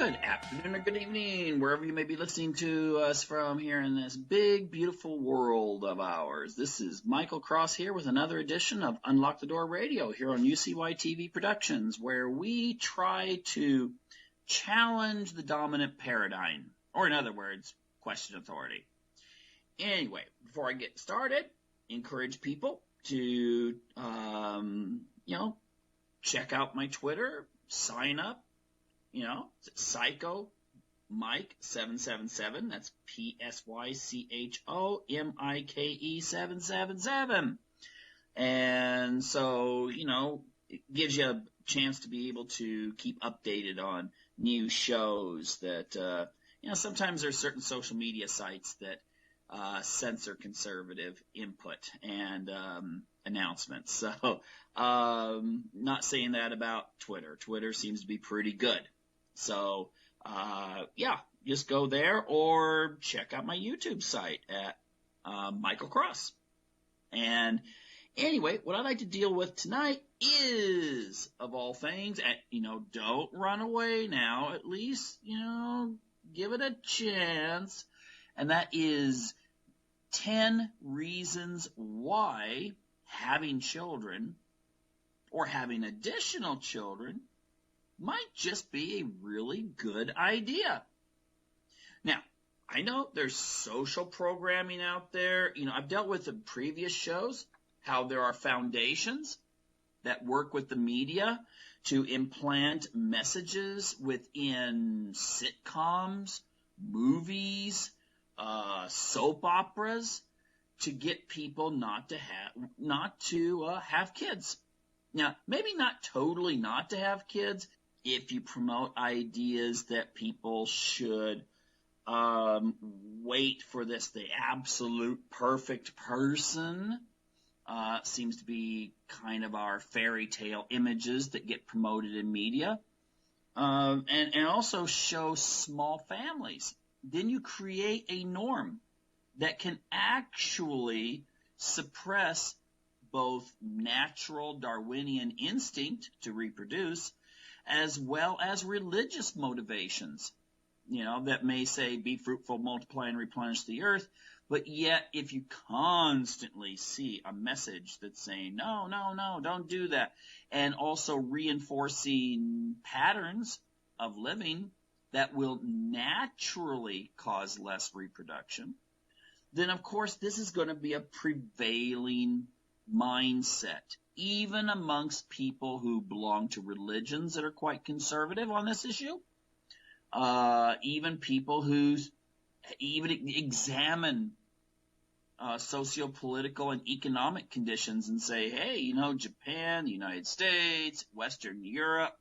Good afternoon or good evening, wherever you may be listening to us from here in this big, beautiful world of ours. This is Michael Cross here with another edition of Unlock the Door Radio here on UCY TV Productions, where we try to challenge the dominant paradigm, or in other words, question authority. Anyway, before I get started, encourage people to, check out my Twitter, sign up. Psycho Mike 777. That's PSYCHOMIKE 777. And so, it gives you a chance to be able to keep updated on new shows that, sometimes there's certain social media sites that censor conservative input and announcements. So, not saying that about Twitter. Twitter seems to be pretty good. So, just go there or check out my YouTube site at Michael Cross. And anyway, what I'd like to deal with tonight is, of all things, don't run away now, at least, give it a chance. And that is 10 reasons why having children or having additional children might just be a really good idea. Now, I know there's social programming out there. I've dealt with in previous shows how there are foundations that work with the media to implant messages within sitcoms, movies, soap operas to get people not to have kids. Now, maybe not totally not to have kids if you promote ideas that people should wait for the absolute perfect person. Seems to be kind of our fairy tale images that get promoted in media. And also show small families. Then you create a norm that can actually suppress both natural Darwinian instinct to reproduce as well as religious motivations, that may say be fruitful, multiply, and replenish the earth. But yet, if you constantly see a message that's saying, no, don't do that, and also reinforcing patterns of living that will naturally cause less reproduction, then of course this is going to be a prevailing mindset, even amongst people who belong to religions that are quite conservative on this issue, even people who even examine socio-political and economic conditions and say, hey, Japan, the United States, Western Europe,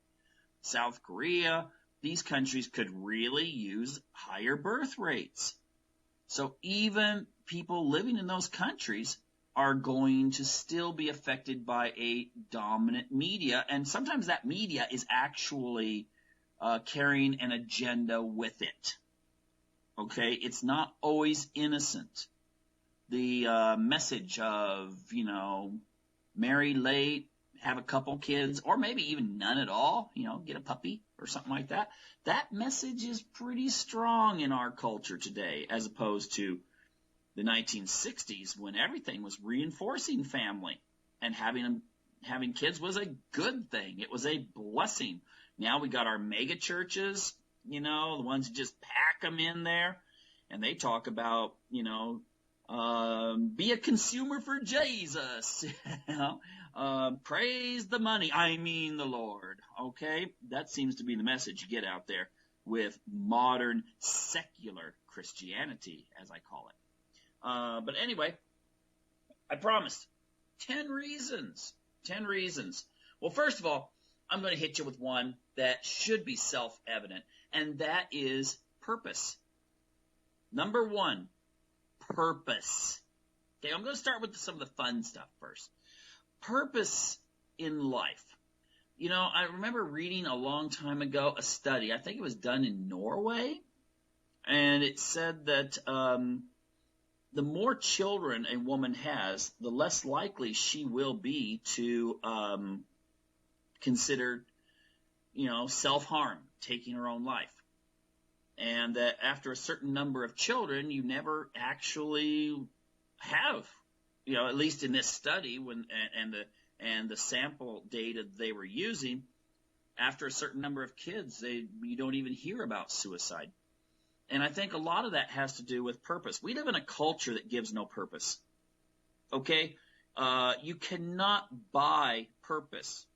South Korea, these countries could really use higher birth rates. So even people living in those countries are going to still be affected by a dominant media, and sometimes that media is actually carrying an agenda with it. Okay, it's not always innocent. The message of, marry late, have a couple kids, or maybe even none at all, get a puppy or something like that. That message is pretty strong in our culture today, as opposed to the 1960s when everything was reinforcing family and having kids was a good thing. It was a blessing. Now we got our mega churches, the ones that just pack them in there, and they talk about, be a consumer for Jesus, praise the money, I mean the Lord, okay? That seems to be the message you get out there with modern secular Christianity, as I call it. But anyway, I promised 10 reasons. 10 reasons. Well, first of all, I'm going to hit you with one that should be self-evident, and that is purpose. Number one, purpose. Okay, I'm going to start with some of the fun stuff first. Purpose in life. I remember reading a long time ago a study, I think it was done in Norway, and it said that the more children a woman has, the less likely she will be to consider, self-harm, taking her own life. and that after a certain number of children, you never actually have, at least in this study, and the sample data they were using, after a certain number of kids, you don't even hear about suicide. And I think a lot of that has to do with purpose. We live in a culture that gives no purpose. Okay? You cannot buy purpose.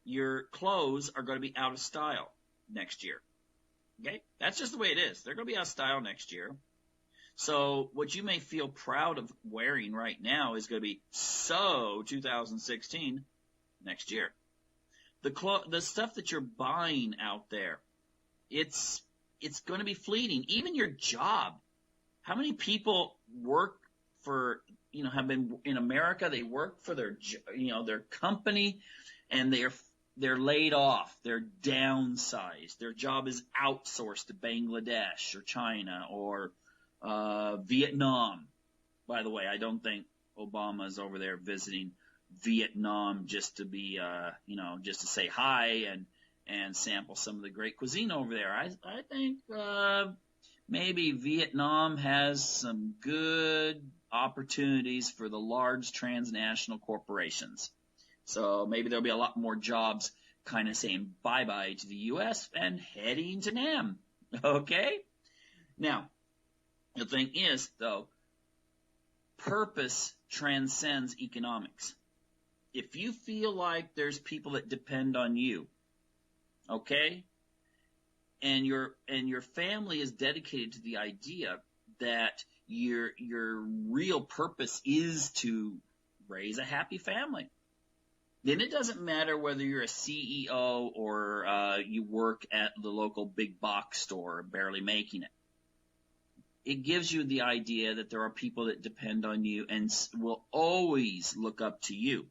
Your clothes are going to be out of style next year. Okay? That's just the way it is. They're going to be out of style next year. So what you may feel proud of wearing right now is going to be so 2016 next year. The stuff that you're buying out there, it's going to be fleeting. Even your job. How many people work for, have been in America? They work for their company, and they're laid off. They're downsized. Their job is outsourced to Bangladesh or China or Vietnam. By the way, I don't think Obama is over there visiting Vietnam just to be, just to say hi and sample some of the great cuisine over there. I think maybe Vietnam has some good opportunities for the large transnational corporations. So maybe there'll be a lot more jobs kind of saying bye-bye to the U.S. and heading to NAM. Okay? Now, the thing is, though, purpose transcends economics. If you feel like there's people that depend on you, okay, and your family is dedicated to the idea that your real purpose is to raise a happy family, then it doesn't matter whether you're a CEO or you work at the local big box store barely making it. It gives you the idea that there are people that depend on you and will always look up to you.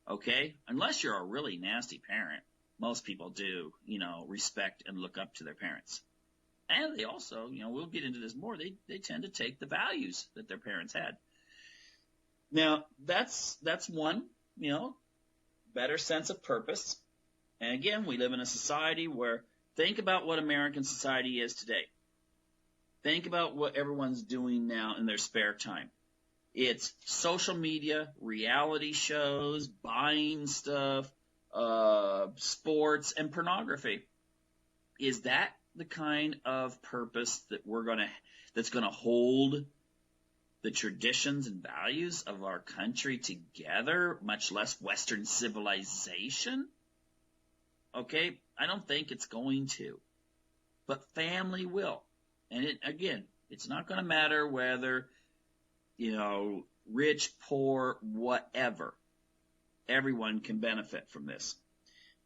Okay? Unless you're a really nasty parent. Most people do, respect and look up to their parents. And they also, we'll get into this more, they tend to take the values that their parents had. Now, that's one, better sense of purpose. And again, we live in a society where, think about what American society is today. Think about what everyone's doing now in their spare time. It's social media, reality shows, buying stuff, sports, and pornography. Is that the kind of purpose that that's gonna hold the traditions and values of our country together, much less Western civilization? Okay, I don't think it's going to, but family will. And it's not going to matter whether, rich, poor, whatever. Everyone can benefit from this.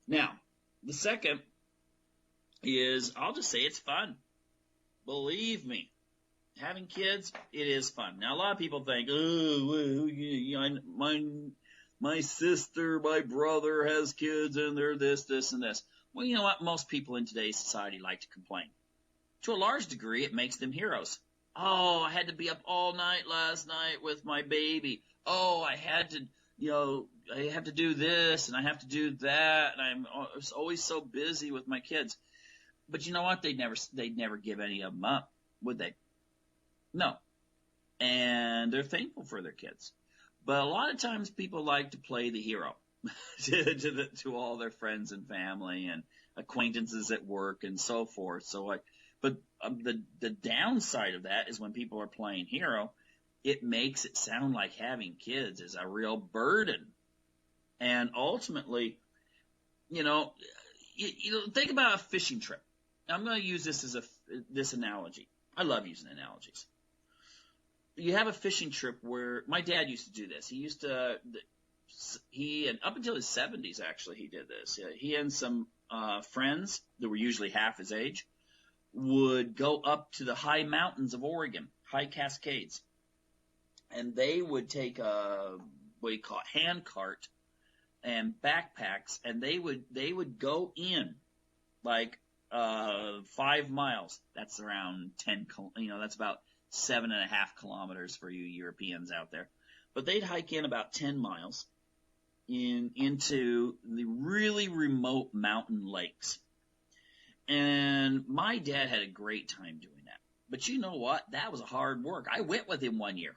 Now, the second is, I'll just say it's fun. Believe me, having kids, it is fun. Now, a lot of people think, my sister, my brother has kids and they're this, and this. Well, you know what? Most people in today's society like to complain. To a large degree, it makes them heroes. Oh, I had to be up all night last night with my baby. Oh, I had to, I have to do this and I have to do that, and I'm always so busy with my kids. But you know what? They'd never give any of them up, would they? No. And they're thankful for their kids. But a lot of times people like to play the hero to all their friends and family and acquaintances at work and so forth. But the downside of that is when people are playing hero, it makes it sound like having kids is a real burden. And ultimately, think about a fishing trip. I'm going to use this as this analogy. I love using analogies. You have a fishing trip where my dad used to do this. And up until his 70s, actually, he did this. He and some friends that were usually half his age would go up to the high mountains of Oregon, high Cascades, and they would take hand cart and backpacks, and they would go in like 5 miles. That's around 10. That's about 7.5 kilometers for you Europeans out there. But they'd hike in about 10 miles into the really remote mountain lakes. And my dad had a great time doing that. But you know what? That was hard work. I went with him one year.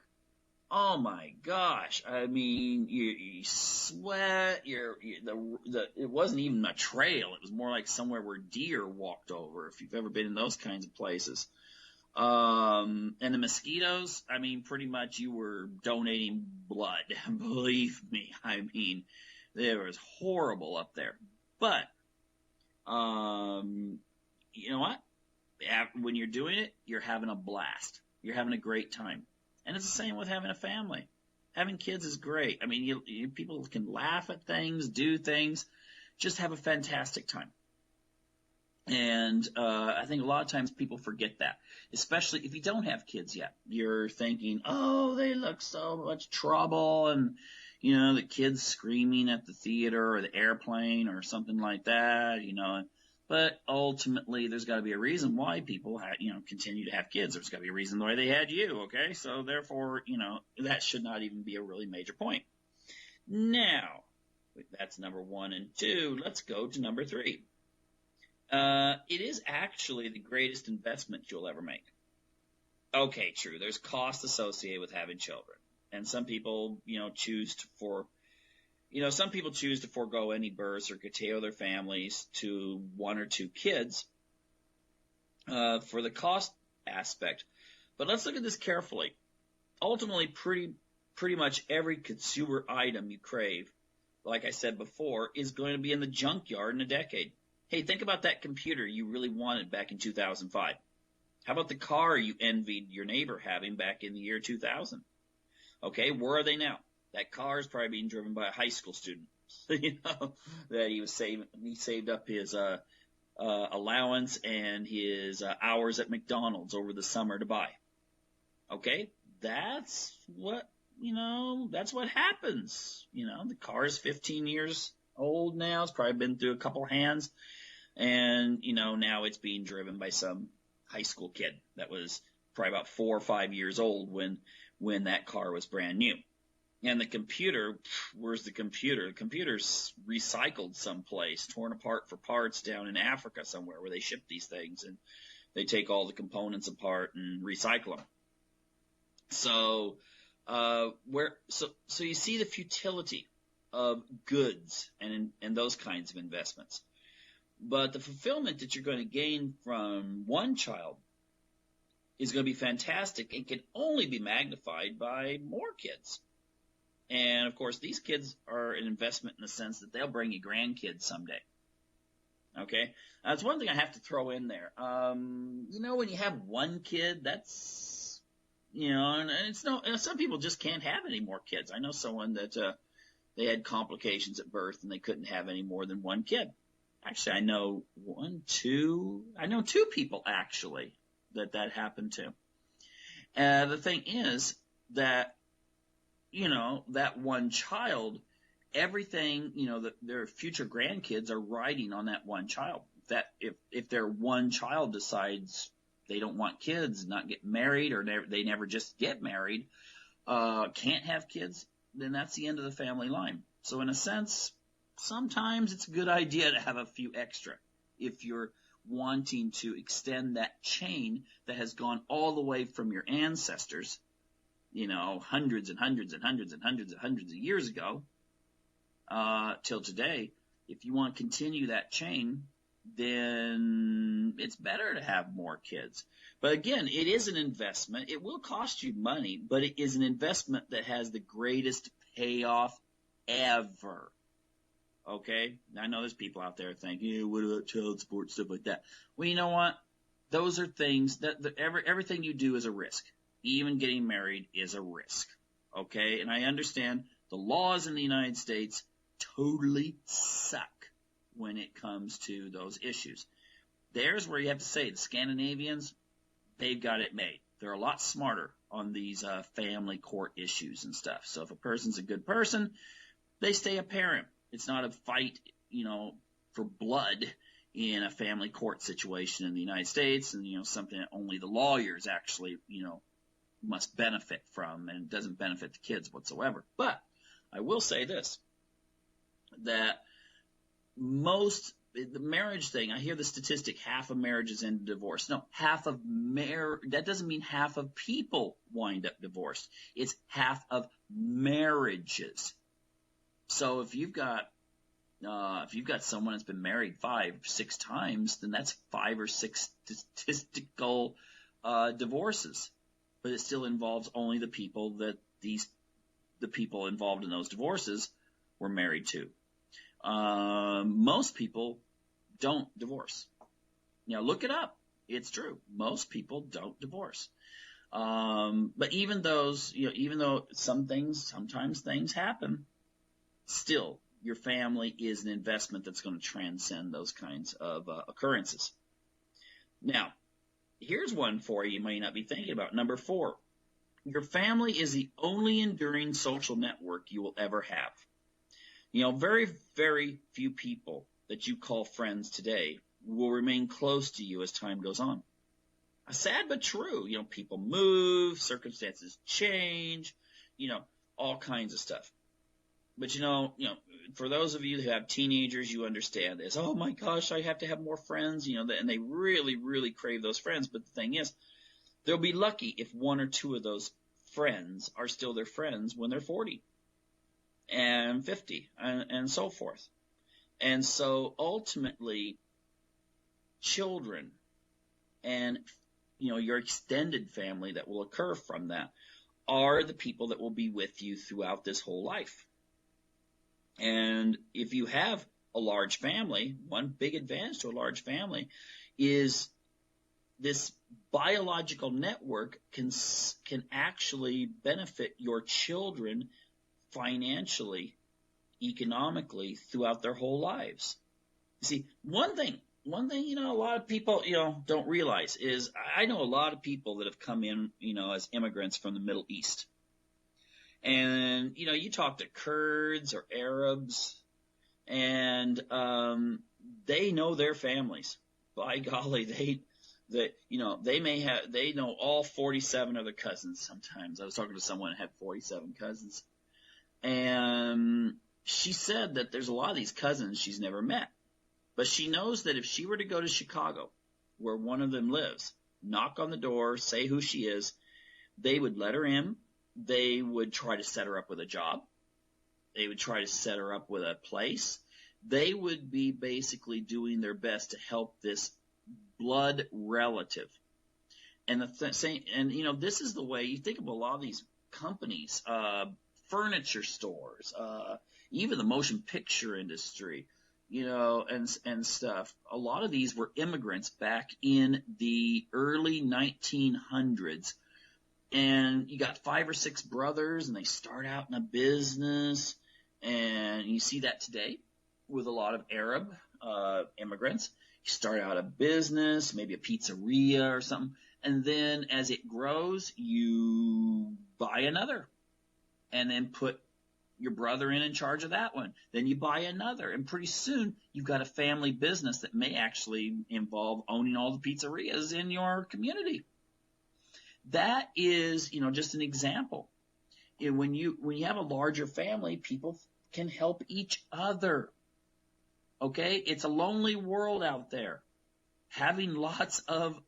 Oh my gosh. I mean, you sweat, it wasn't even a trail. It was more like somewhere where deer walked over, if you've ever been in those kinds of places. And the mosquitoes, I mean, pretty much you were donating blood. Believe me. I mean, it was horrible up there. But, you know what? When you're doing it, you're having a blast. You're having a great time. And it's the same with having a family. Having kids is great. I mean, people can laugh at things, do things, just have a fantastic time. And I think a lot of times people forget that, especially if you don't have kids yet. You're thinking, oh, they look so much trouble, and, you know, the kids screaming at the theater or the airplane or something like that, you know. But ultimately, there's got to be a reason why people, continue to have kids. There's got to be a reason why they had you, okay? So therefore, that should not even be a really major point. Now, that's number 1 and 2. Let's go to number 3. It is actually the greatest investment you'll ever make. Okay, true. There's cost associated with having children. And some people, choose to forego any births or curtail their families to 1 or 2 kids for the cost aspect. But let's look at this carefully. Ultimately, pretty much every consumer item you crave, like I said before, is going to be in the junkyard in a decade. Hey, think about that computer you really wanted back in 2005. How about the car you envied your neighbor having back in the year 2000? Okay, where are they now? That car is probably being driven by a high school student, that he saved up his allowance and his hours at McDonald's over the summer to buy. Okay, that's what happens. The car is 15 years old now. It's probably been through a couple hands, and now it's being driven by some high school kid that was probably about 4 or 5 years old when that car was brand new. And the computer, where's the computer? The computer's recycled someplace, torn apart for parts down in Africa somewhere where they ship these things, and they take all the components apart and recycle them. So, so you see the futility of goods and those kinds of investments. But the fulfillment that you're going to gain from one child is going to be fantastic and can only be magnified by more kids. And, of course, these kids are an investment in the sense that they'll bring you grandkids someday. Okay? That's one thing I have to throw in there. When you have one kid, that's, and it's some people just can't have any more kids. I know someone that they had complications at birth and they couldn't have any more than one kid. Actually, I know 2 people, actually, that happened to. The thing is that, that one child, everything, their future grandkids are riding on that one child. That if their one child decides they don't want kids, not get married, or they never just get married, can't have kids, then that's the end of the family line. So in a sense, sometimes it's a good idea to have a few extra if you're wanting to extend that chain that has gone all the way from your ancestors, hundreds and hundreds and hundreds and hundreds and hundreds of years ago, till today. If you want to continue that chain, then it's better to have more kids. But again, it is an investment. It will cost you money, but it is an investment that has the greatest payoff ever. Okay? I know there's people out there thinking, what about child support, stuff like that. Well, you know what? Those are things that everything you do is a risk. Even getting married is a risk. Okay? And I understand the laws in the United States totally suck when it comes to those issues. There's where you have to say the Scandinavians, they've got it made. They're a lot smarter on these family court issues and stuff. So if a person's a good person, they stay a parent. It's not a fight, for blood in a family court situation in the United States, and, something that only the lawyers actually, must benefit from, and doesn't benefit the kids whatsoever. But I will say this, that most the marriage thing, I hear the statistic, half of marriages end in divorce. No, that doesn't mean half of people wind up divorced. It's half of marriages. So if you've got someone that's been married 5, 6 times, then that's 5 or 6 statistical divorces. But it still involves only the people that the people involved in those divorces were married to. Most people don't divorce. Look it up. It's true. Most people don't divorce. But even though sometimes things happen, still, your family is an investment that's going to transcend those kinds of occurrences. Now, here's one for you may not be thinking about. Number 4, your family is the only enduring social network you will ever have. Very, very few people that you call friends today will remain close to you as time goes on. Sad but true. People move, circumstances change, all kinds of stuff. But for those of you who have teenagers, you understand this. Oh my gosh, I have to have more friends, and they really, really crave those friends. But the thing is, they'll be lucky if 1 or 2 of those friends are still their friends when they're 40 and 50 and so forth. And so ultimately, children and your extended family that will occur from that are the people that will be with you throughout this whole life. And if you have a large family, one big advantage to a large family is this biological network can actually benefit your children financially, economically throughout their whole lives. You see, one thing a lot of people don't realize is I know a lot of people that have come in as immigrants from the Middle East. And, you talk to Kurds or Arabs, and they know their families. By golly, they know all 47 of their cousins sometimes. I was talking to someone that had 47 cousins. And she said that there's a lot of these cousins she's never met. But she knows that if she were to go to Chicago, where one of them lives, knock on the door, say who she is, they would let her in. They would try to set her up with a job. They would try to set her up with a place. They would be basically doing their best to help this blood relative. And this is the way you think of a lot of these companies, furniture stores, even the motion picture industry, and stuff. A lot of these were immigrants back in the early 1900s. And you got 5 or 6 brothers, and they start out in a business. And you see that today with a lot of Arab immigrants. You start out a business, maybe a pizzeria or something. And then as it grows, you buy another. And then put your brother in charge of that one. Then you buy another. And pretty soon, you've got a family business that may actually involve owning all the pizzerias in your community. That is, just an example. When you have a larger family, people can help each other. Okay? It's a lonely world out there. Having lots of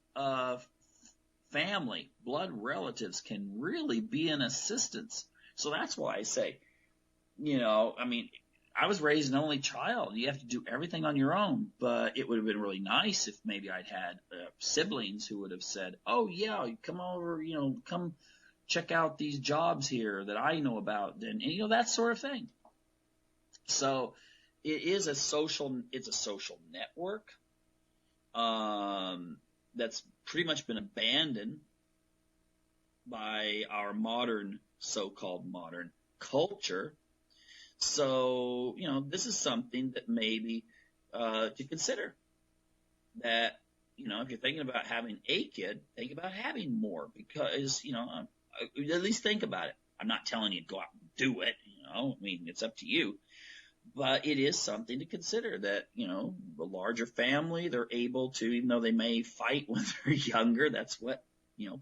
family, blood relatives can really be an assistance. So that's why I say, I was raised an only child. You have to do everything on your own, but it would have been really nice if maybe I'd had siblings who would have said, oh, yeah, come over, come check out these jobs here that I know about, and that sort of thing. So it's a social network that's pretty much been abandoned by our so-called modern culture. So, this is something that maybe to consider. That, if you're thinking about having a kid, think about having more because, at least think about it. I'm not telling you to go out and do it, it's up to you. But it is something to consider that, the larger family, they're able to, even though they may fight when they're younger, that's what,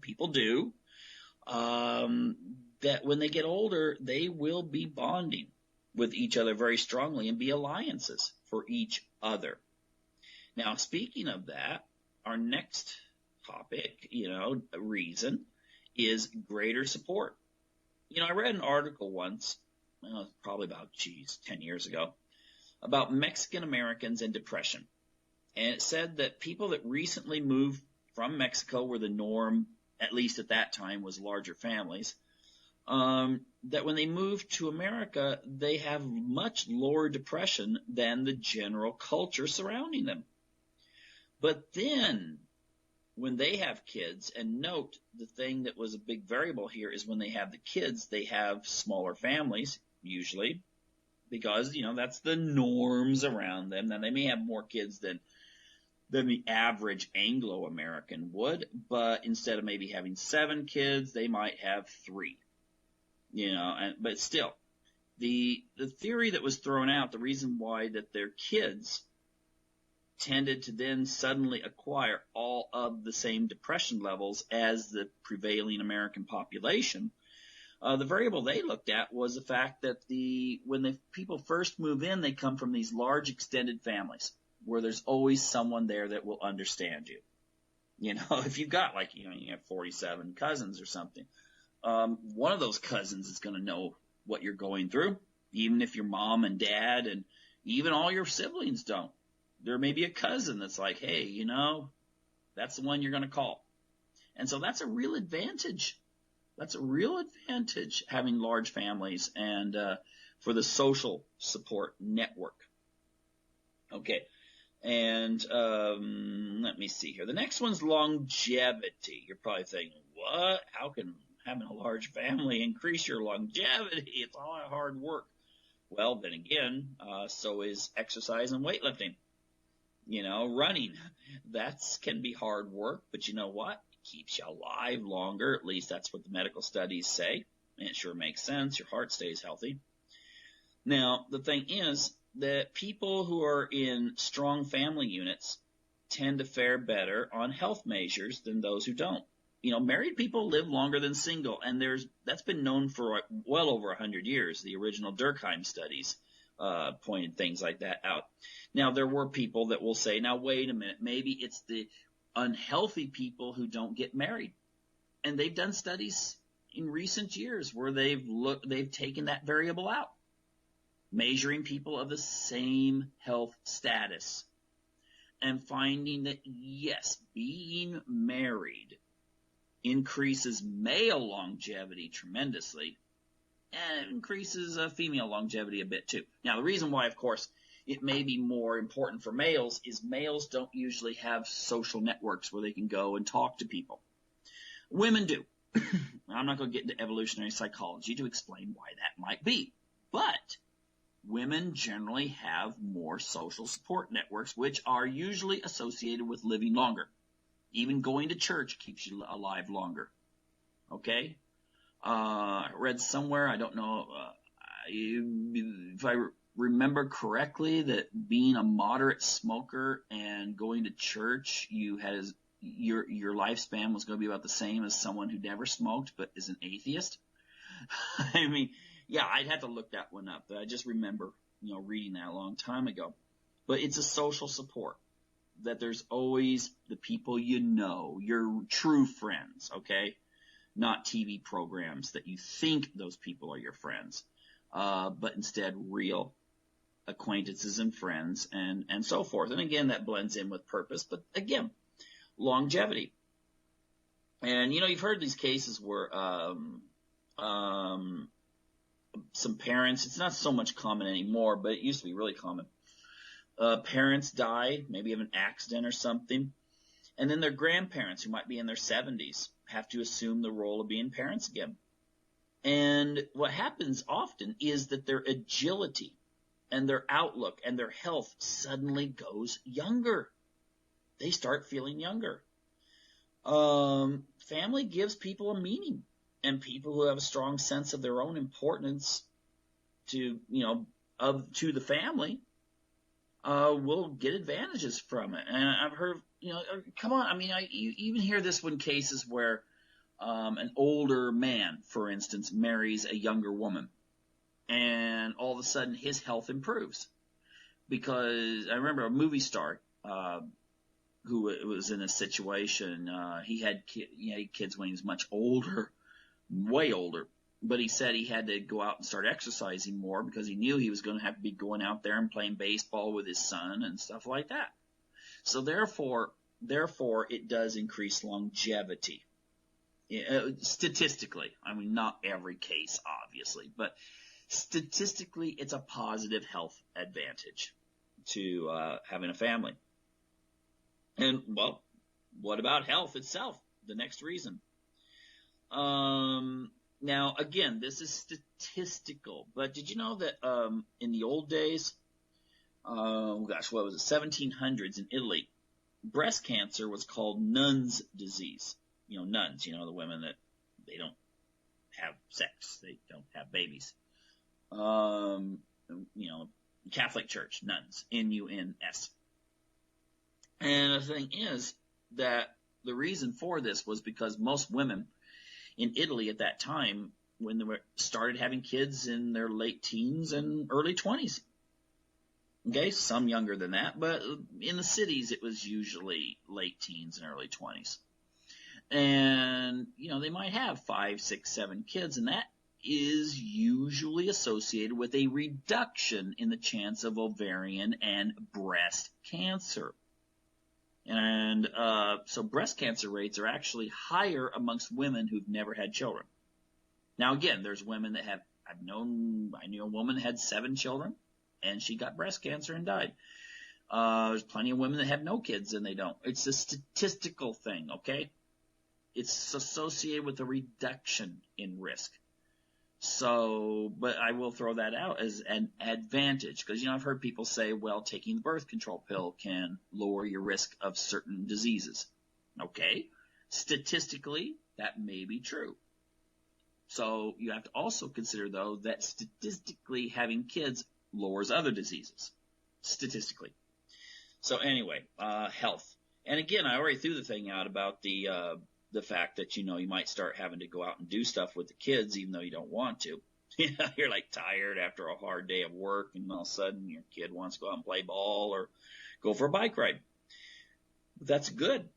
people do, that when they get older, they will be bonding with each other very strongly and be alliances for each other. Now, speaking of that, our next topic, reason is greater support. I read an article once, probably about, 10 years ago, about Mexican Americans and depression. And it said that people that recently moved from Mexico, where the norm, at least at that time, was larger families, that when they move to America, they have much lower depression than the general culture surrounding them. But then, when they have kids, and note the thing that was a big variable here is when they have the kids, they have smaller families, usually, because, that's the norms around them. Now, they may have more kids than the average Anglo-American would, but instead of maybe having 7 kids, they might have 3. But still, the theory that was thrown out, the reason why that their kids tended to then suddenly acquire all of the same depression levels as the prevailing American population, the variable they looked at was the fact that when the people first move in, they come from these large extended families where there's always someone there that will understand you. If you've got you have 47 cousins or something, one of those cousins is going to know what you're going through, even if your mom and dad and even all your siblings don't. There may be a cousin that's like, hey, that's the one you're going to call. And so that's a real advantage. That's a real advantage, having large families and for the social support network. Okay. And let me see here. The next one's longevity. You're probably thinking, what? How can having a large family increase your longevity? It's a lot of hard work. Well, then again, so is exercise and weightlifting. Running. That can be hard work, but you know what? It keeps you alive longer. At least that's what the medical studies say. And it sure makes sense. Your heart stays healthy. Now, the thing is that people who are in strong family units tend to fare better on health measures than those who don't. Married people live longer than single, and that's been known for well over 100 years. The original Durkheim studies pointed things like that out. Now, there were people that will say, now, wait a minute, maybe it's the unhealthy people who don't get married. And they've done studies in recent years where they've taken that variable out, measuring people of the same health status and finding that, yes, being married increases male longevity tremendously and increases female longevity a bit too. Now, the reason why, of course, it may be more important for males is males don't usually have social networks where they can go and talk to people. Women do. I'm not going to get into evolutionary psychology to explain why that might be. But women generally have more social support networks, which are usually associated with living longer. Even going to church keeps you alive longer. Okay? I read somewhere, I don't know if I remember correctly, that being a moderate smoker and going to church, your lifespan was going to be about the same as someone who never smoked but is an atheist. I mean, yeah, I'd have to look that one up, but I just remember, reading that a long time ago. But it's a social support, that there's always the people your true friends, okay? Not TV programs that you think those people are your friends, but instead real acquaintances and friends and so forth. And again, that blends in with purpose, but again, longevity. And, you've heard these cases where some parents, it's not so much common anymore, but it used to be really common. Parents die, maybe of an accident or something, and then their grandparents, who might be in their 70s, have to assume the role of being parents again. And what happens often is that their agility and their outlook and their health suddenly goes younger. They start feeling younger. Family gives people a meaning, and people who have a strong sense of their own importance to the family will get advantages from it. And I've heard, come on, I mean, you even hear this in cases where an older man, for instance, marries a younger woman, and all of a sudden his health improves. Because I remember a movie star, who was in a situation. He had kids when he was much older, way older. But he said he had to go out and start exercising more because he knew he was going to have to be going out there and playing baseball with his son and stuff like that. So therefore, it does increase longevity. Statistically, I mean, not every case, obviously, but statistically, it's a positive health advantage to having a family. And, well, what about health itself? The next reason. Now, again, this is statistical, but did you know that in the old days, what was it, 1700s in Italy, breast cancer was called nuns' disease. Nuns, the women that they don't have sex, they don't have babies. Catholic Church, nuns, N-U-N-S. And the thing is that the reason for this was because most women in Italy at that time, when they started having kids in their late teens and early 20s. Okay, some younger than that, but in the cities it was usually late teens and early 20s. And, they might have 5, 6, 7 kids, and that is usually associated with a reduction in the chance of ovarian and breast cancer. And so breast cancer rates are actually higher amongst women who've never had children. Now, again, there's women that I knew a woman that had 7 children, and she got breast cancer and died. There's plenty of women that have no kids and they don't. It's a statistical thing, okay? It's associated with a reduction in risk. So, but I will throw that out as an advantage because, I've heard people say, well, taking the birth control pill can lower your risk of certain diseases. Okay, statistically, that may be true. So you have to also consider, though, that statistically having kids lowers other diseases, statistically. So anyway, health. And again, I already threw the thing out about the fact that, you might start having to go out and do stuff with the kids even though you don't want to. You're like tired after a hard day of work and all of a sudden your kid wants to go out and play ball or go for a bike ride. But that's good.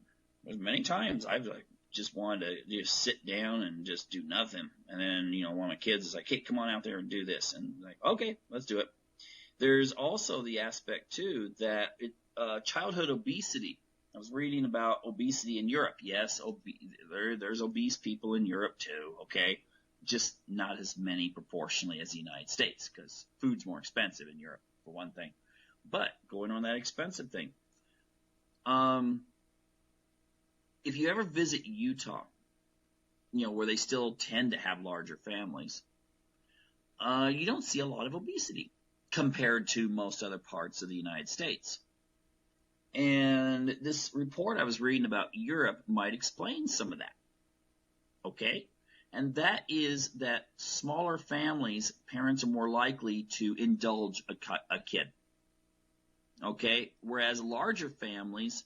There's many times I've just wanted to just sit down and just do nothing. And then, one of my kids is like, hey, come on out there and do this. And I'm like, okay, let's do it. There's also the aspect, too, that childhood obesity. I was reading about obesity in Europe. Yes, there's obese people in Europe too, okay? Just not as many proportionally as the United States because food's more expensive in Europe, for one thing. But going on that expensive thing, if you ever visit Utah, where they still tend to have larger families, you don't see a lot of obesity compared to most other parts of the United States. And this report I was reading about Europe might explain some of that. Okay? And that is that smaller families, parents are more likely to indulge a kid. Okay? Whereas larger families,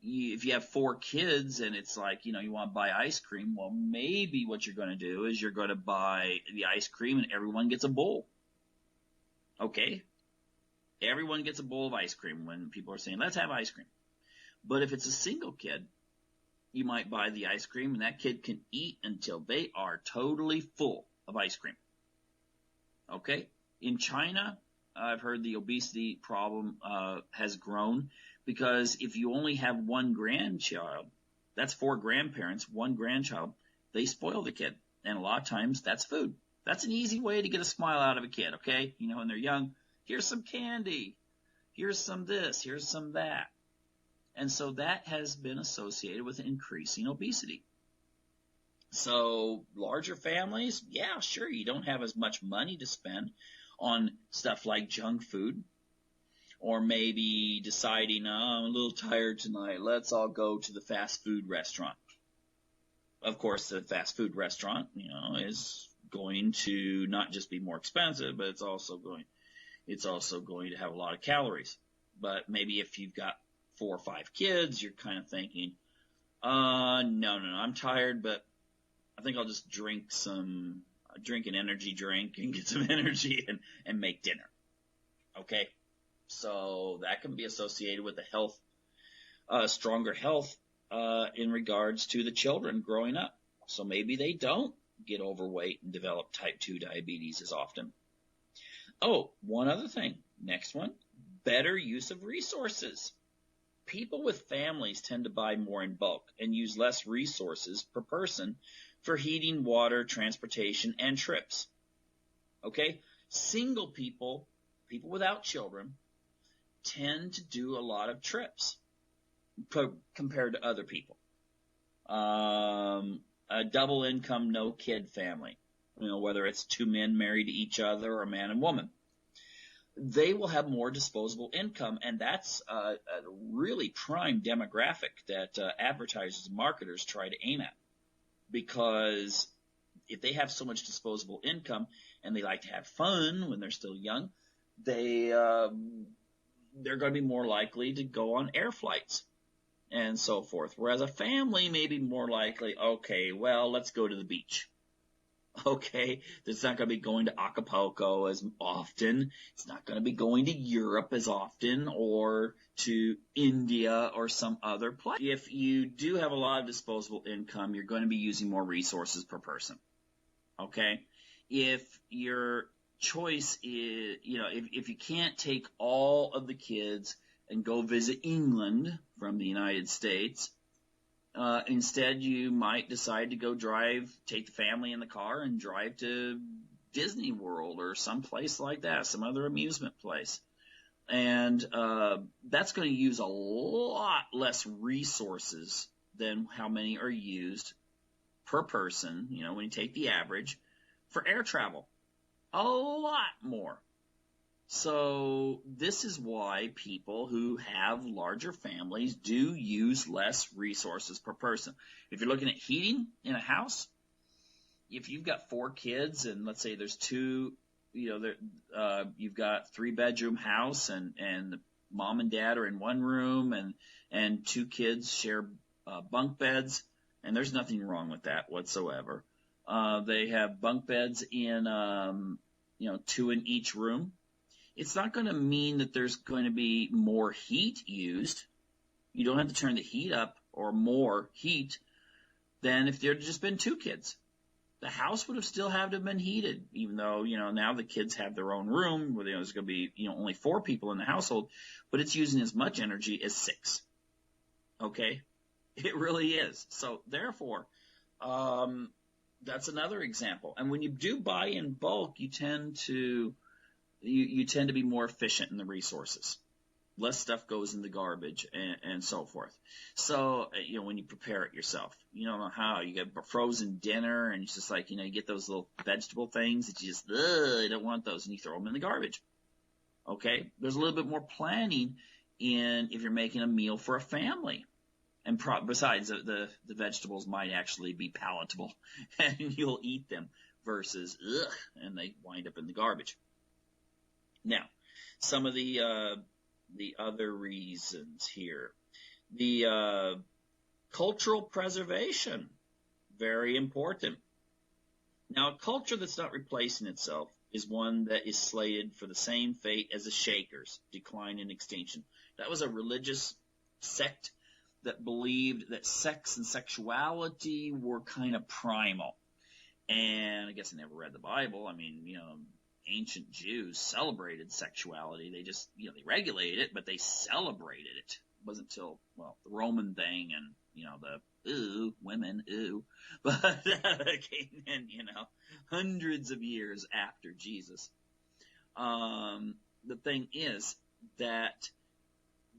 if you have 4 kids and it's like, you want to buy ice cream, well, maybe what you're going to do is you're going to buy the ice cream and everyone gets a bowl. Okay? Everyone gets a bowl of ice cream when people are saying, let's have ice cream. But if it's a single kid, you might buy the ice cream and that kid can eat until they are totally full of ice cream. Okay? In China, I've heard the obesity problem has grown because if you only have one grandchild, that's 4 grandparents, 1 grandchild, they spoil the kid. And a lot of times that's food. That's an easy way to get a smile out of a kid, okay? When they're young. Here's some candy. Here's some this. Here's some that. And so that has been associated with increasing obesity. So larger families, yeah, sure, you don't have as much money to spend on stuff like junk food. Or maybe deciding, I'm a little tired tonight. Let's all go to the fast food restaurant. Of course, the fast food restaurant, is going to not just be more expensive, but it's also going to have a lot of calories. But maybe if you've got 4 or 5 kids, you're kind of thinking, no, I'm tired, but I think I'll just drink an energy drink and get some energy and make dinner. Okay? So that can be associated with the health, stronger health in regards to the children growing up. So maybe they don't get overweight and develop type 2 diabetes as often. Oh, one other thing. Next one, better use of resources. People with families tend to buy more in bulk and use less resources per person for heating, water, transportation, and trips. Okay? Single people, people without children, tend to do a lot of trips compared to other people. A double income, no kid family, whether it's two men married to each other or a man and woman, they will have more disposable income, and that's a really prime demographic that advertisers and marketers try to aim at, because if they have so much disposable income and they like to have fun when they're still young, they're going to be more likely to go on air flights and so forth. Whereas a family may be more likely, okay, well, let's go to the beach. Okay, it's not going to be going to Acapulco as often. It's not going to be going to Europe as often or to India or some other place. If you do have a lot of disposable income, you're going to be using more resources per person. Okay? If your choice is, if you can't take all of the kids and go visit England from the United States, instead, you might decide to go take the family in the car and drive to Disney World or some place like that, some other amusement place. And that's going to use a lot less resources than how many are used per person, when you take the average, for air travel. A lot more. So this is why people who have larger families do use less resources per person. If you're looking at heating in a house, if you've got 4 kids and let's say there's 2, you've got 3-bedroom house and mom and dad are in one room and 2 kids share bunk beds, and there's nothing wrong with that whatsoever. They have bunk beds in 2 in each room. It's not going to mean that there's going to be more heat used. You don't have to turn the heat up or more heat than if there had just been 2 kids. The house would have still had to have been heated, even though, now the kids have their own room where there's going to be, only 4 people in the household, but it's using as much energy as 6. Okay? It really is. So therefore, that's another example. And when you do buy in bulk, you tend to be more efficient in the resources. Less stuff goes in the garbage and so forth. So, when you prepare it yourself, you don't know how. You get a frozen dinner and it's just like, you get those little vegetable things that you just, I don't want those, and you throw them in the garbage. Okay? There's a little bit more planning if you're making a meal for a family. And besides, the vegetables might actually be palatable and you'll eat them versus, and they wind up in the garbage. Now, some of the other reasons here. The cultural preservation, very important. Now, a culture that's not replacing itself is one that is slated for the same fate as the Shakers, decline and extinction. That was a religious sect that believed that sex and sexuality were kind of primal. And I guess I never read the Bible. I mean, ancient Jews celebrated sexuality. They just, they regulated it, but they celebrated it. It wasn't until, the Roman thing and, the women, but came in, hundreds of years after Jesus. The thing is that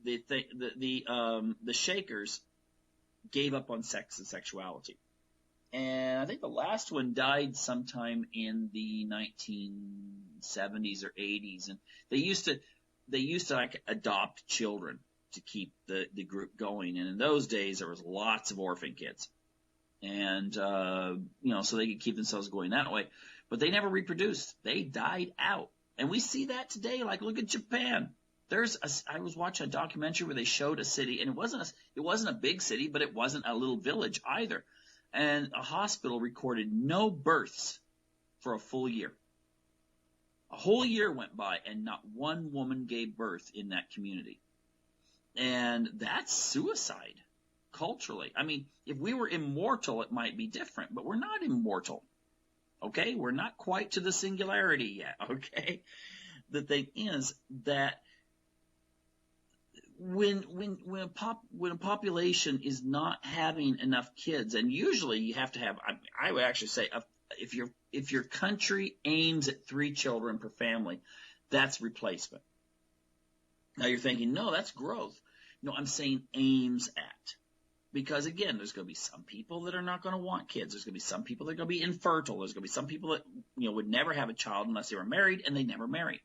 the Shakers gave up on sex and sexuality. And I think the last one died sometime in the 1970s or 80s. And they used to like adopt children to keep the group going. And in those days, there was lots of orphan kids. And, so they could keep themselves going that way. But they never reproduced. They died out. And we see that today. Like, look at Japan. I was watching a documentary where they showed a city, and it wasn't a big city, but it wasn't a little village either. And a hospital recorded no births for a full year. A whole year went by and not one woman gave birth in that community. And that's suicide culturally. I mean, if we were immortal, it might be different, but we're not immortal. Okay? We're not quite to the singularity yet. Okay? The thing is that when a population is not having enough kids, and usually you have to have, I would actually say, if your country aims at 3 children per family, that's replacement. Now you're thinking, no, that's growth. No, I'm saying aims at. Because again, there's going to be some people that are not going to want kids. There's going to be some people that are going to be infertile. There's going to be some people that, would never have a child unless they were married, and they never marry.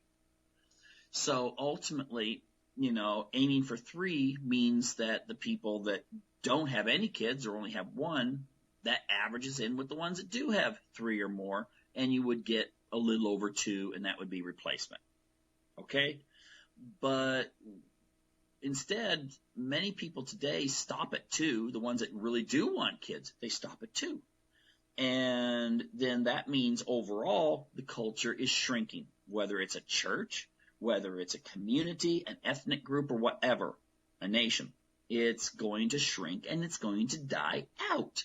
So ultimately, aiming for 3 means that the people that don't have any kids or only have 1, that averages in with the ones that do have 3 or more, and you would get a little over 2, and that would be replacement. Okay? But instead, many people today stop at 2. The ones that really do want kids, they stop at 2. And then that means overall the culture is shrinking, whether it's a church, whether it's a community, an ethnic group, or whatever, a nation. It's going to shrink and it's going to die out.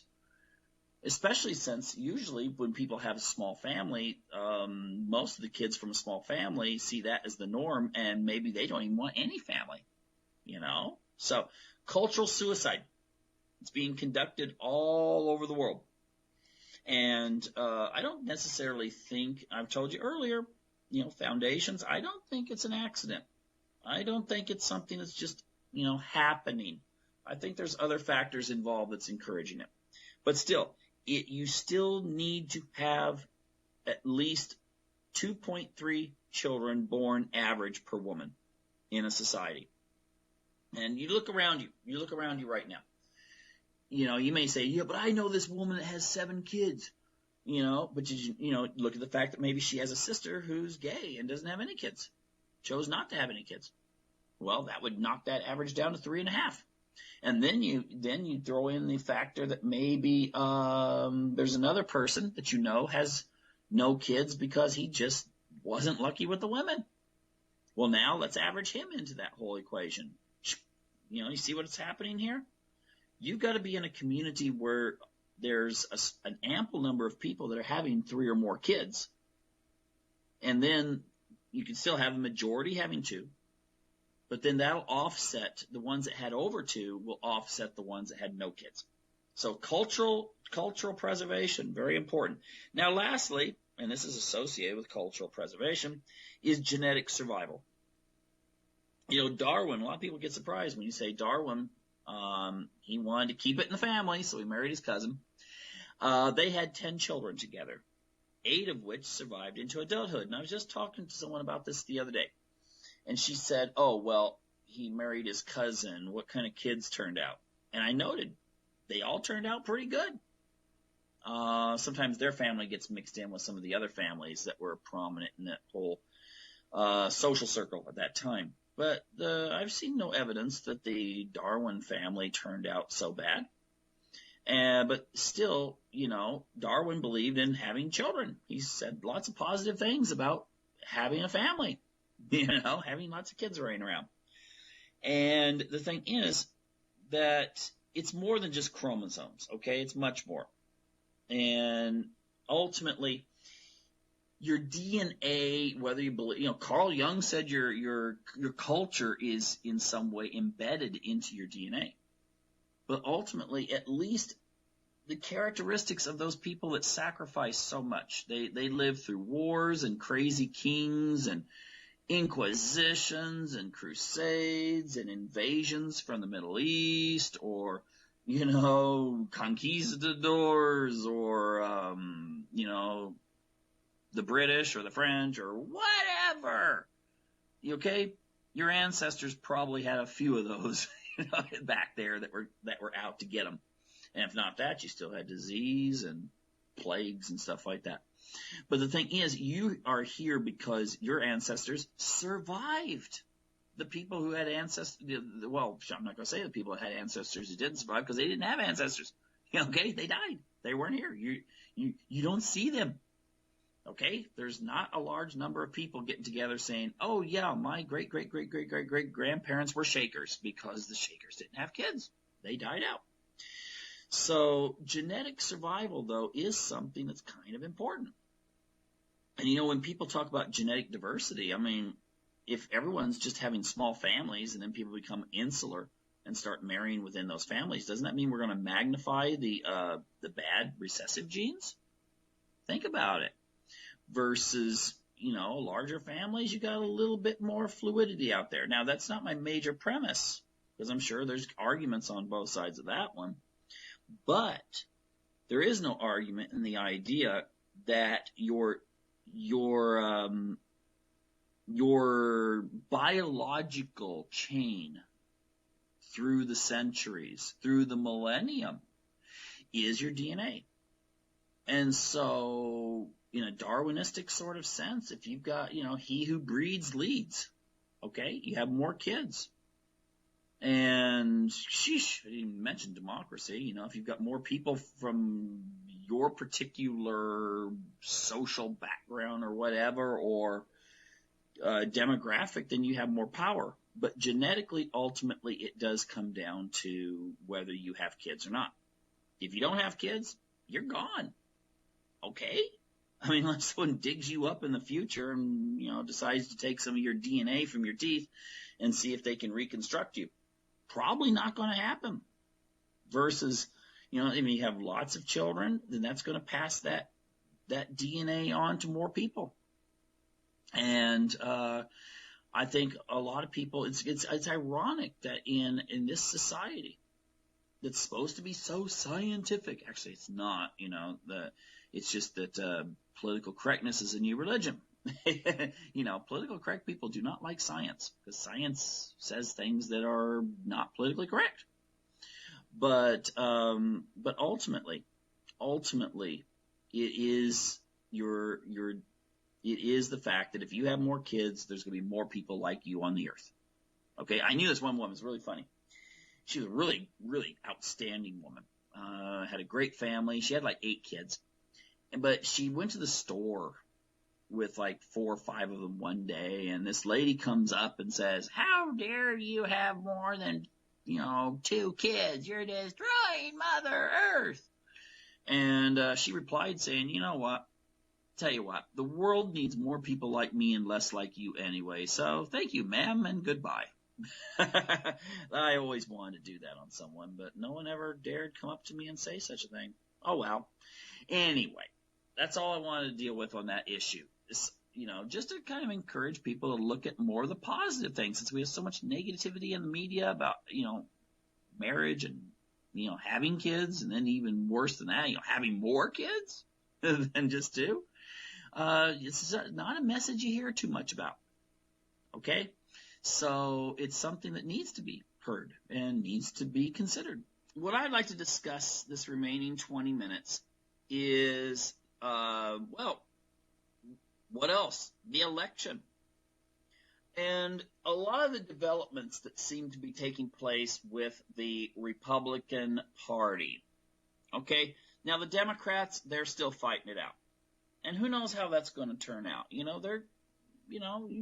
Especially since usually when people have a small family, most of the kids from a small family see that as the norm, and maybe they don't even want any family, So cultural suicide, it's being conducted all over the world. And I don't necessarily think, I've told you earlier, foundations, I don't think it's an accident. I don't think it's something that's just, happening. I think there's other factors involved that's encouraging it. But still, you still need to have at least 2.3 children born average per woman in a society. And you look around you right now. You may say, yeah, but I know this woman that has 7 kids. But look at the fact that maybe she has a sister who's gay and doesn't have any kids, chose not to have any kids. Well, that would knock that average down to 3.5. And then you throw in the factor that maybe there's another person that has no kids because he just wasn't lucky with the women. Well, now let's average him into that whole equation. You see what's happening here? You've got to be in a community where there's an ample number of people that are having 3 or more kids. And then you can still have a majority having 2. But then that'll offset the ones that had over 2 will offset the ones that had no kids. So cultural preservation, very important. Now lastly, and this is associated with cultural preservation, is genetic survival. Darwin, a lot of people get surprised when you say Darwin, he wanted to keep it in the family, so he married his cousin. They had 10 children together, 8 of which survived into adulthood. And I was just talking to someone about this the other day. And she said, oh, well, he married his cousin. What kind of kids turned out? And I noted they all turned out pretty good. Sometimes their family gets mixed in with some of the other families that were prominent in that whole social circle at that time. But I've seen no evidence that the Darwin family turned out so bad. But still, Darwin believed in having children. He said lots of positive things about having a family, having lots of kids running around. And the thing is that it's more than just chromosomes, okay? It's much more. And ultimately, your DNA, whether you believe, Carl Jung said your culture is in some way embedded into your DNA. But ultimately, at least the characteristics of those people that sacrifice so much, they lived through wars and crazy kings and inquisitions and crusades and invasions from the Middle East, or conquistadors, or the British or the French or whatever. Okay, your ancestors probably had a few of those back there that were out to get them. And if not that, you still had disease and plagues and stuff like that. But the thing is, you are here because your ancestors survived. The people who had ancestors, well, I'm not going to say the people that had ancestors who didn't survive because they didn't have ancestors. Okay, they died. They weren't here. You don't see them. Okay? There's not a large number of people getting together saying, oh, yeah, my great-great-great-great-great-great-grandparents were Shakers, because the Shakers didn't have kids. They died out. So genetic survival, though, is something that's kind of important. And, when people talk about genetic diversity, I mean, if everyone's just having small families and then people become insular and start marrying within those families, doesn't that mean we're going to magnify the bad recessive genes? Think about it. Versus, larger families, you got a little bit more fluidity out there. Now, that's not my major premise, because I'm sure there's arguments on both sides of that one. But there is no argument in the idea that your biological chain through the centuries, through the millennium, is your DNA. And so, in a Darwinistic sort of sense, if you've got, he who breeds leads, okay, you have more kids. And, sheesh, I didn't even mention democracy. If you've got more people from your particular social background or whatever, or demographic, then you have more power. But genetically, ultimately, it does come down to whether you have kids or not. If you don't have kids, you're gone. Okay? I mean, unless someone digs you up in the future and, decides to take some of your DNA from your teeth and see if they can reconstruct you. Probably not going to happen. Versus, if you have lots of children, then that's going to pass that DNA on to more people. And I think a lot of people, it's ironic that in this society that's supposed to be so scientific, actually it's not, it's just that political correctness is a new religion. Political correct people do not like science, because science says things that are not politically correct. But ultimately, it is it is the fact that if you have more kids, there's going to be more people like you on the earth. Okay, I knew this one woman was really funny. She was a really, really outstanding woman. Had a great family. She had like 8 kids. But she went to the store with like 4 or 5 of them one day, and this lady comes up and says, how dare you have more than, 2 kids? You're destroying Mother Earth. And she replied saying, you know what? Tell you what, the world needs more people like me and less like you anyway, so thank you, ma'am, and goodbye. I always wanted to do that on someone, but no one ever dared come up to me and say such a thing. Oh, well. Anyway, that's all I wanted to deal with on that issue. It's, just to kind of encourage people to look at more of the positive things, since we have so much negativity in the media about, marriage and, having kids, and then even worse than that, having more kids than just 2. It's not a message you hear too much about. Okay? So it's something that needs to be heard and needs to be considered. What I'd like to discuss this remaining 20 minutes is, what else? The election. And a lot of the developments that seem to be taking place with the Republican Party. Okay? Now, the Democrats, they're still fighting it out. And who knows how that's going to turn out. You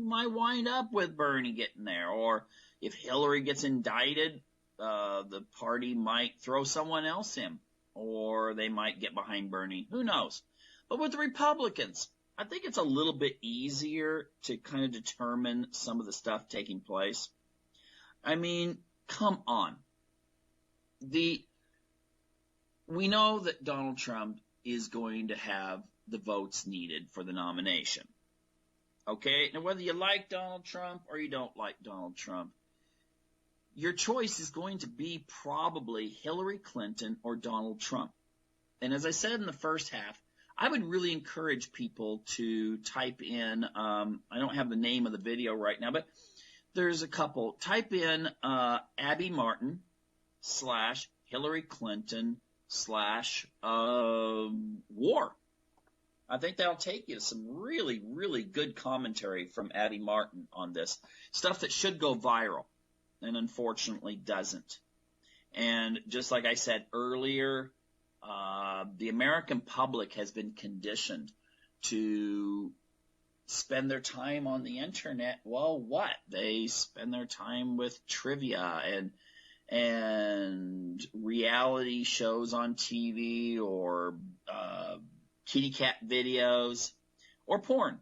might wind up with Bernie getting there. Or if Hillary gets indicted, the party might throw someone else in. Or they might get behind Bernie. Who knows? But with the Republicans, I think it's a little bit easier to kind of determine some of the stuff taking place. I mean, come on. We know that Donald Trump is going to have the votes needed for the nomination. Okay? Now, whether you like Donald Trump or you don't like Donald Trump, your choice is going to be probably Hillary Clinton or Donald Trump. And as I said in the first half, I would really encourage people to type in, I don't have the name of the video right now, but there's a couple. Type in Abby Martin / Hillary Clinton / war. I think that'll take you to some really, really good commentary from Abby Martin on this. Stuff that should go viral and unfortunately doesn't. And just like I said earlier, the American public has been conditioned to spend their time on the internet, well, what? They spend their time with trivia and reality shows on TV, or kitty cat videos, or porn,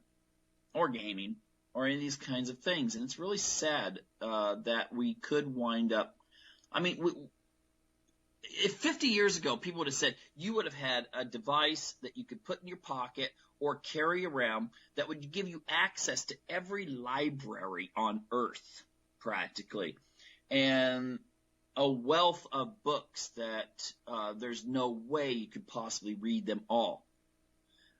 or gaming, or any of these kinds of things. And it's really sad that we could wind up, if 50 years ago people would have said you would have had a device that you could put in your pocket or carry around that would give you access to every library on Earth, practically, and a wealth of books that there's no way you could possibly read them all,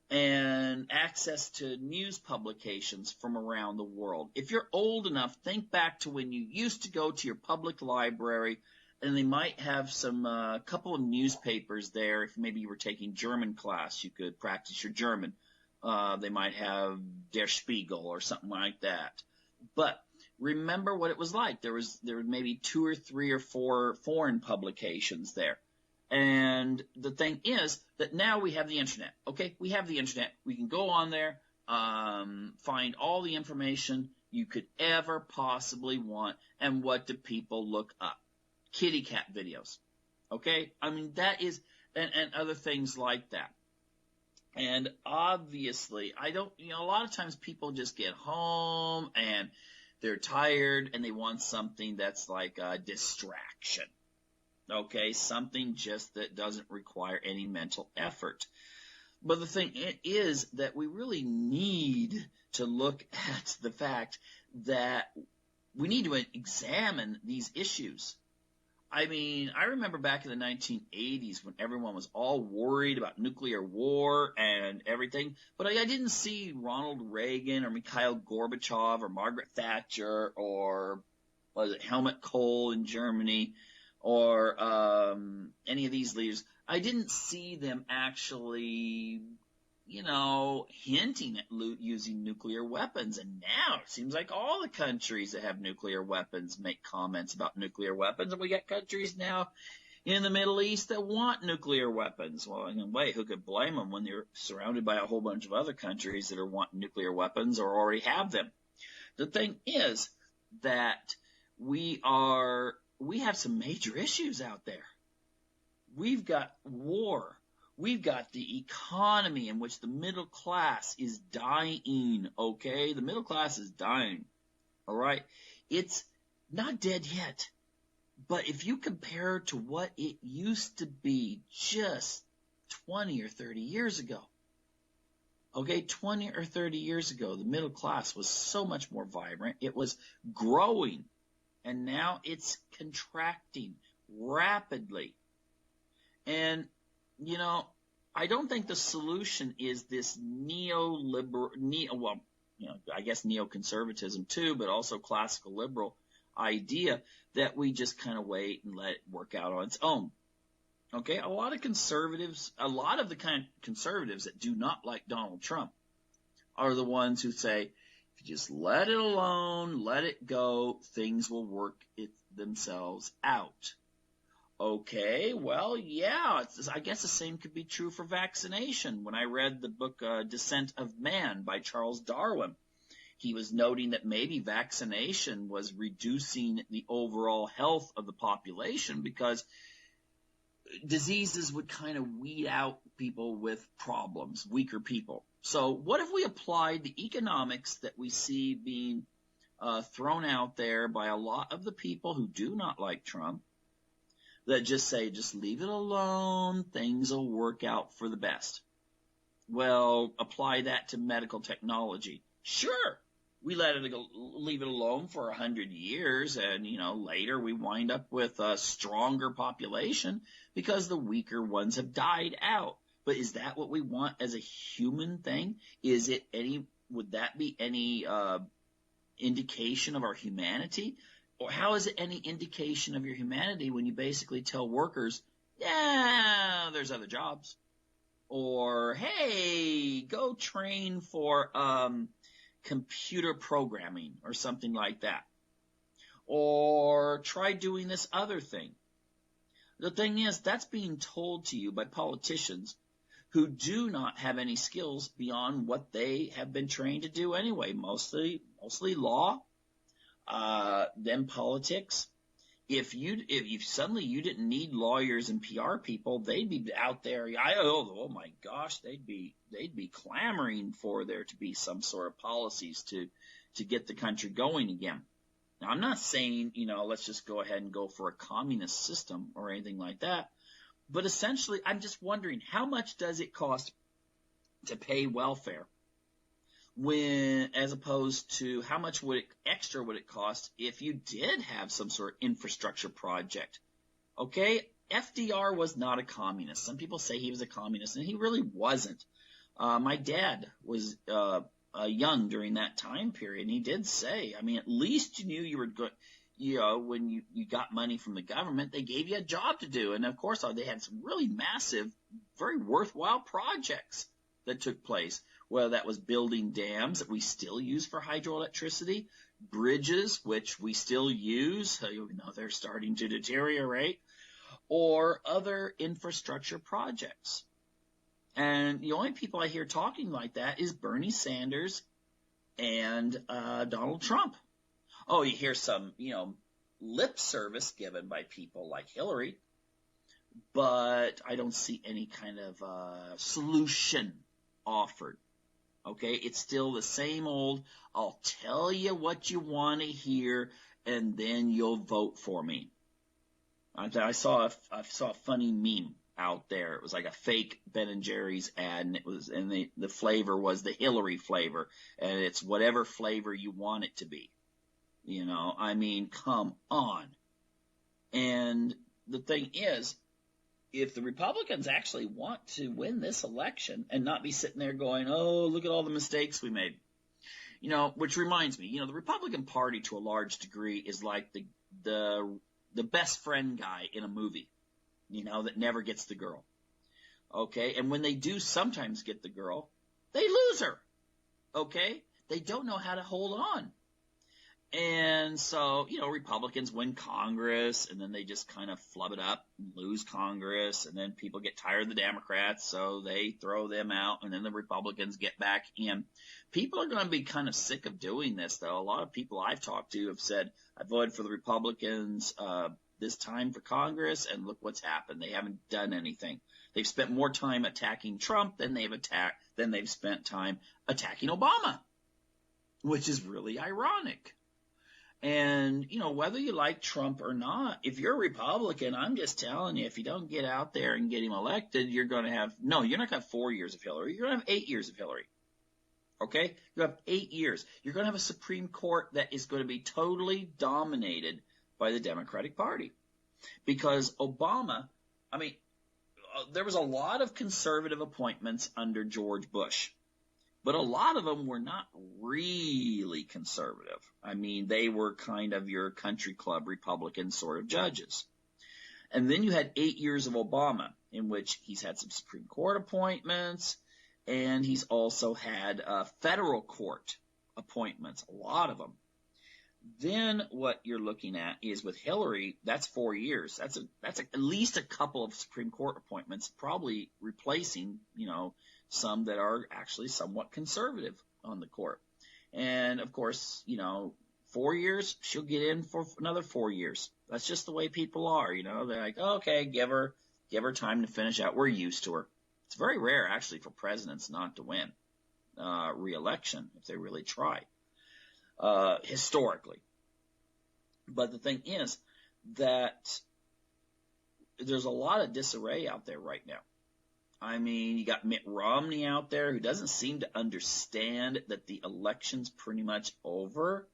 and access to news publications from around the world. If you're old enough, think back to when you used to go to your public library, and they might have some couple of newspapers there. If maybe you were taking German class, you could practice your German. They might have Der Spiegel or something like that. But remember what it was like. There were maybe 2 or 3 or 4 foreign publications there. And the thing is that now we have the internet. Okay, we have the internet. We can go on there, find all the information you could ever possibly want. And what do people look up? Kitty cat videos. Okay, that is, and other things like that. And obviously, a lot of times people just get home and they're tired and they want something that's like a distraction. Okay, something just that doesn't require any mental effort. But the thing is that we really need to look at the fact that we need to examine these issues. I remember back in the 1980s when everyone was all worried about nuclear war and everything, but I didn't see Ronald Reagan or Mikhail Gorbachev or Margaret Thatcher or was it Helmut Kohl in Germany or any of these leaders. I didn't see them actually, hinting at using nuclear weapons. And now it seems like all the countries that have nuclear weapons make comments about nuclear weapons. And we got countries now in the Middle East that want nuclear weapons. Well, in a way, who could blame them when they're surrounded by a whole bunch of other countries that are wanting nuclear weapons or already have them? The thing is that we have some major issues out there. We've got war. We've got the economy in which the middle class is dying, okay? The middle class is dying, all right? It's not dead yet, but if you compare to what it used to be just 20 or 30 years ago, okay, 20 or 30 years ago, the middle class was so much more vibrant. It was growing, and now it's contracting rapidly. And I don't think the solution is this neoconservatism too, but also classical liberal idea that we just kind of wait and let it work out on its own. Okay, a lot of the kind of conservatives that do not like Donald Trump are the ones who say, if you just let it alone, let it go, things will work themselves out. Okay, well, yeah, I guess the same could be true for vaccination. When I read the book Descent of Man by Charles Darwin, he was noting that maybe vaccination was reducing the overall health of the population because diseases would kind of weed out people with problems, weaker people. So what if we applied the economics that we see being thrown out there by a lot of the people who do not like Trump, that just say, just leave it alone, things will work out for the best. Well, apply that to medical technology. Sure, we leave it alone for 100 years, and, later we wind up with a stronger population because the weaker ones have died out. But is that what we want as a human thing? Would that be any indication of our humanity? Or how is it any indication of your humanity when you basically tell workers, yeah, there's other jobs? Or, hey, go train for computer programming or something like that. Or try doing this other thing. The thing is, that's being told to you by politicians who do not have any skills beyond what they have been trained to do anyway, mostly law, then politics. If suddenly you didn't need lawyers and PR people, they'd be out there. Oh my gosh, they'd be clamoring for there to be some sort of policies to get the country going again. Now, I'm not saying, let's just go ahead and go for a communist system or anything like that. But essentially, I'm just wondering, how much does it cost to pay welfare as opposed to how much extra would it cost if you did have some sort of infrastructure project? Okay, FDR was not a communist. Some people say he was a communist, and he really wasn't. My dad was young during that time period, and he did say, at least you knew you were good. When you got money from the government, they gave you a job to do. And of course, they had some really massive, very worthwhile projects that took place, whether that was building dams that we still use for hydroelectricity, bridges, which we still use, even though they're starting to deteriorate, or other infrastructure projects. And the only people I hear talking like that is Bernie Sanders and Donald Trump. Oh, you hear some, lip service given by people like Hillary, but I don't see any kind of solution offered. Okay, it's still the same old, I'll tell you what you want to hear, and then you'll vote for me. I saw a funny meme out there. It was like a fake Ben & Jerry's ad, and the flavor was the Hillary flavor, and it's whatever flavor you want it to be. Come on. And the thing is, if the Republicans actually want to win this election and not be sitting there going, oh, look at all the mistakes we made, which reminds me, the Republican Party to a large degree is like the best friend guy in a movie, that never gets the girl. Okay. And when they do sometimes get the girl, they lose her. Okay. They don't know how to hold on. And so, Republicans win Congress, and then they just kind of flub it up and lose Congress, and then people get tired of the Democrats, so they throw them out, and then the Republicans get back in. People are going to be kind of sick of doing this, though. A lot of people I've talked to have said, I voted for the Republicans this time for Congress, and look what's happened. They haven't done anything. They've spent more time attacking Trump than they've spent time attacking Obama, which is really ironic. And, whether you like Trump or not, if you're a Republican, I'm just telling you, if you don't get out there and get him elected, you're not going to have 4 years of Hillary. You're going to have 8 years of Hillary. Okay? You have 8 years. You're going to have a Supreme Court that is going to be totally dominated by the Democratic Party. Because Obama, there was a lot of conservative appointments under George Bush. But a lot of them were not really conservative. They were kind of your country club Republican sort of judges. And then you had 8 years of Obama, in which he's had some Supreme Court appointments, and he's also had federal court appointments, a lot of them. Then what you're looking at is with Hillary, that's 4 years. That's at least a couple of Supreme Court appointments, probably replacing, some that are actually somewhat conservative on the court. And of course, 4 years, she'll get in for another 4 years. That's just the way people are, they're like, okay, give her time to finish out. We're used to her. It's very rare actually for presidents not to win re-election if they really try, historically. But the thing is that there's a lot of disarray out there right now. You got Mitt Romney out there who doesn't seem to understand that the election's pretty much over.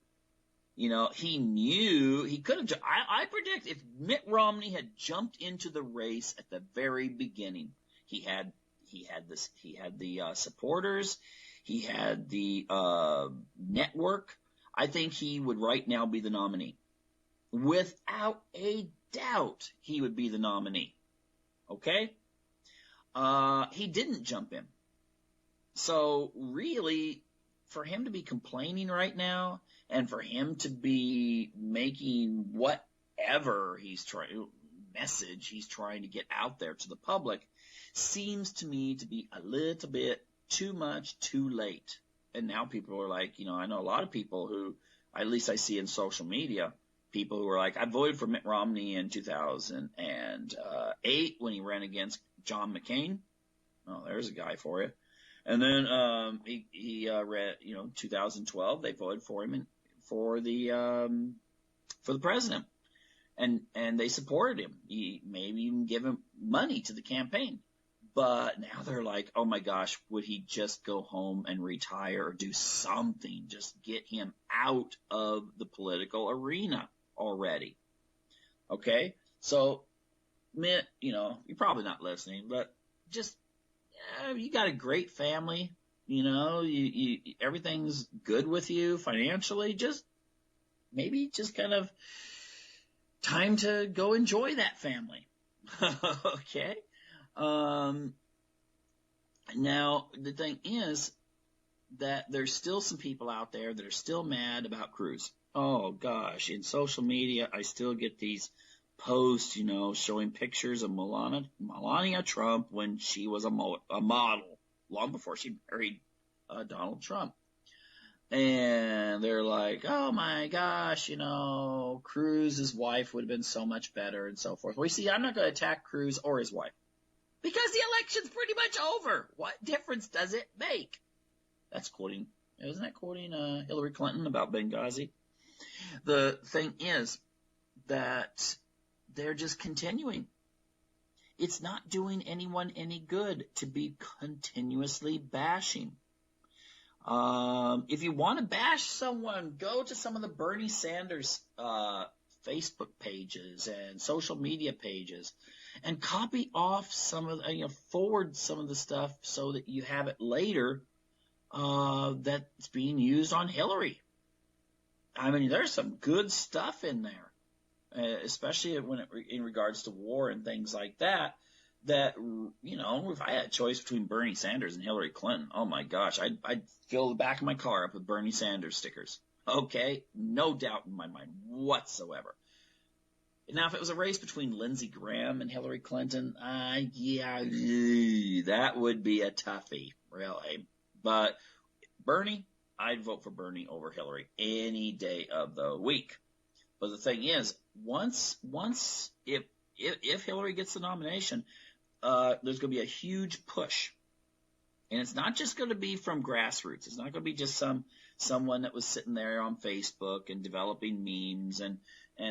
He knew he could have. I predict if Mitt Romney had jumped into the race at the very beginning, he had the supporters, he had the network. I think he would right now be the nominee. Without a doubt, he would be the nominee. Okay? He didn't jump in. So really, for him to be complaining right now and for him to be making whatever message he's trying to get out there to the public seems to me to be a little bit too much too late. And now people are like, I know a lot of people who, at least I see in social media, people who are like, I voted for Mitt Romney in 2008 when he ran against John McCain. Oh, there's a guy for you. And then he read, 2012, they voted for him for the president, and they supported him. He maybe even give him money to the campaign. But now they're like, oh my gosh, would he just go home and retire or do something? Just get him out of the political arena already. Okay? So, Mitt, you're probably not listening, but just, you got a great family. You everything's good with you financially. Just kind of time to go enjoy that family. Okay? Now, the thing is that there's still some people out there that are still mad about Cruz. Oh, gosh. In social media, I still get these posts, showing pictures of Melania Trump when she was a model, long before she married Donald Trump. And they're like, oh, my gosh, Cruz's wife would have been so much better and so forth. Well, you see, I'm not going to attack Cruz or his wife. Because the election's pretty much over. What difference does it make? Isn't that quoting Hillary Clinton about Benghazi? The thing is that they're just continuing. It's not doing anyone any good to be continuously bashing. If you want to bash someone, go to some of the Bernie Sanders Facebook pages and social media pages and copy off some of forward some of the stuff so that you have it later that's being used on Hillary. I mean, there's some good stuff in there, especially in regards to war and things like that. That, if I had a choice between Bernie Sanders and Hillary Clinton, oh my gosh, I'd fill the back of my car up with Bernie Sanders stickers. Okay? No doubt in my mind whatsoever. Now, if it was a race between Lindsey Graham and Hillary Clinton, that would be a toughie, really. But Bernie, I'd vote for Bernie over Hillary any day of the week. But the thing is, if Hillary gets the nomination, there's going to be a huge push. And it's not just going to be from grassroots. It's not going to be just someone that was sitting there on Facebook and developing memes and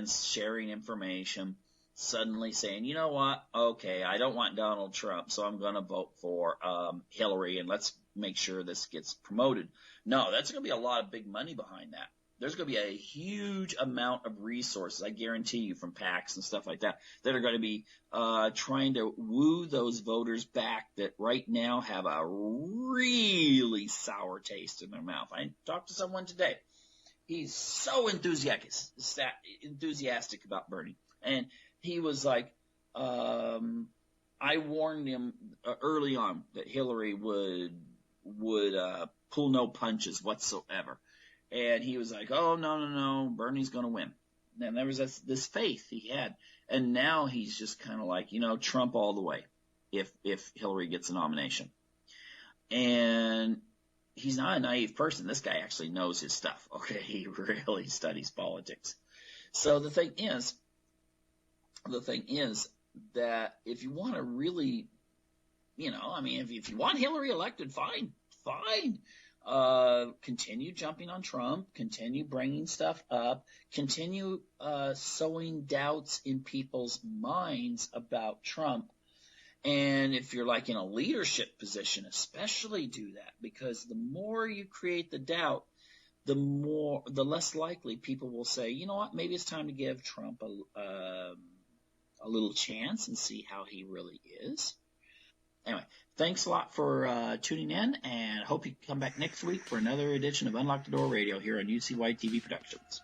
sharing information, suddenly saying, you know what, okay, I don't want Donald Trump, so I'm going to vote for Hillary, and let's make sure this gets promoted. No, that's going to be a lot of big money behind that. There's going to be a huge amount of resources, I guarantee you, from PACs and stuff like that are going to be trying to woo those voters back that right now have a really sour taste in their mouth. I talked to someone today. He's so enthusiastic about Bernie. And he was like, I warned him early on that Hillary would pull no punches whatsoever. And he was like, oh, no, Bernie's going to win. And there was this faith he had. And now he's just kind of like, Trump all the way if Hillary gets a nomination. And he's not a naive person. This guy actually knows his stuff. Okay, he really studies politics. So the thing is that if you want to really, if you want Hillary elected, fine. Continue jumping on Trump, continue bringing stuff up, continue sowing doubts in people's minds about Trump. And if you're like in a leadership position, especially do that, because the more you create the doubt, the less likely people will say, you know what, maybe it's time to give Trump a little chance and see how he really is. Anyway, thanks a lot for tuning in, and I hope you come back next week for another edition of Unlock the Door Radio here on UCY TV Productions.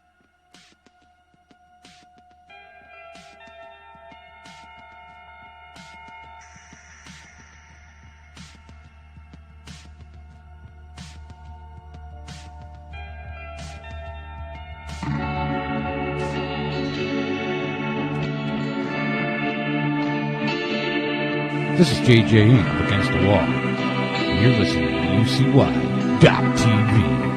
This is JJ Up Against the Wall. And you're listening to UCY.TV.